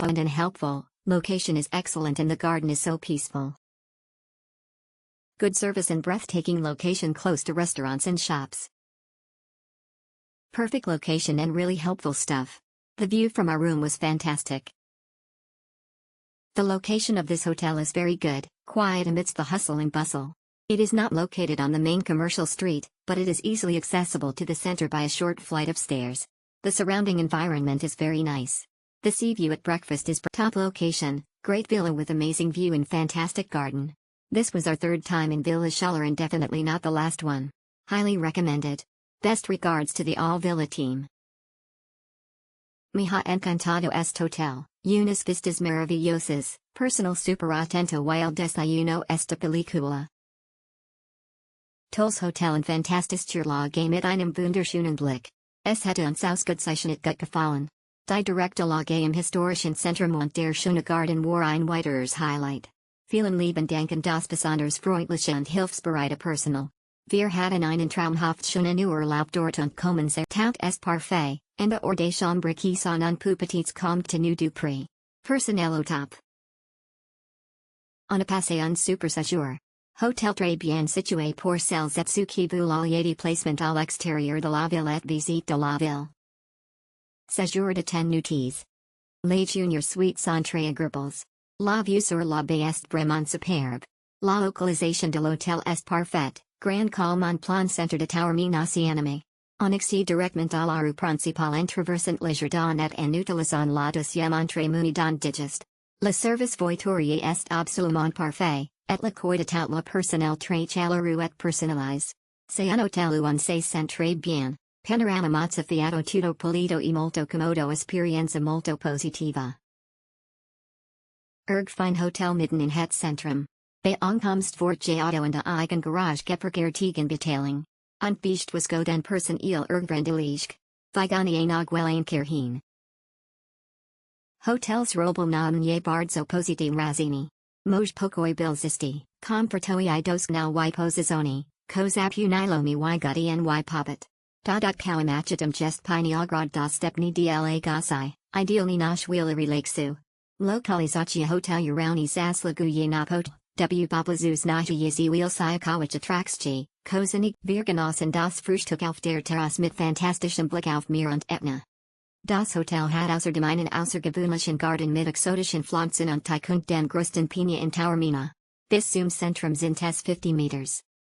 kind and helpful, location is excellent and the garden is so peaceful. Good service and breathtaking location close to restaurants and shops. Perfect location and really helpful stuff. The view from our room was fantastic. The location of this hotel is very good, quiet amidst the hustle and bustle. It is not located on the main commercial street, but it is easily accessible to the center by a short flight of stairs. The surrounding environment is very nice. The sea view at breakfast is top location, great villa with amazing view and fantastic garden. This was our third time in Villa Schuler and definitely not the last one. Highly recommended. Best regards to the all villa team. Mi ha encantado este hotel, unas vistas maravillosas, personal super atento while desayuno esta película. Tolles Hotel und fantastischer Lage mit einem wunderschönen Blick. Es hätte uns ausgezeichnet gut gefallen. Die direkte Lage im historischen Zentrum und der schöne Garten war ein weiteres Highlight. Vielen lieben Dank an das besonders freundliche und hilfsbereite Personal. Wir hatten einen traumhaft schönen Urlaub dort und kommen sehr tout est parfait, and the hors des chambres qui sont un peu petites compte tenu du prix. Personnel au top. On a passé un super séjour. Hôtel très bien situé pour celles et ceux qui veulent y placement à l'extérieur de la ville et visite de la ville. Séjour de 10 nuits. Les junior suites sont très agréables. La vue sur la baie est vraiment superbe. La localisation de l'hôtel est parfaite, grand calme en plein centre de Taormina Siename. On accède directement à la rue principale en traversant les jardins et en utilisant la deuxième entrée munie d'un digeste. Le service voiture est absolument parfait, et l'accueil de tout le personnel très chaleureux et personnalisé. C'est un hôtel où on se sent très bien. Panorama mozzafiato tutto pulito e molto comodo esperienza molto positiva. Fine Hotel mitten in het Centrum. Bei Ankunft wordt je auto in de eigen garage geparkeerd betaling. Und biecht was go den person il vriendelijk. Vigani nog wel een keer heen. Hotels robel namen je bardzo positive razini. Moj pokoi bilzisti, komfortoi I dosknal y posizoni, kozap unilomi y gudi ny pobit. Dodot kawimachitum jest piniograd dostepni dla gasai, idealni nash wheelery lakesu. Lokalizacja hotel urani zasluguje napot, w poblizuz nahiyizi wheel sayakawich atrakcji, kozanik virgenossen das Frühstück auf der Terrasse mit fantastischem Blick auf Meer und Ätna. Das Hotel hat außerdem einen außergewöhnlichen Garten mit exotischen Pflanzen und Tycoon den größten Pina in Taormina. Bis zum Zentrum sind es 50 Meters.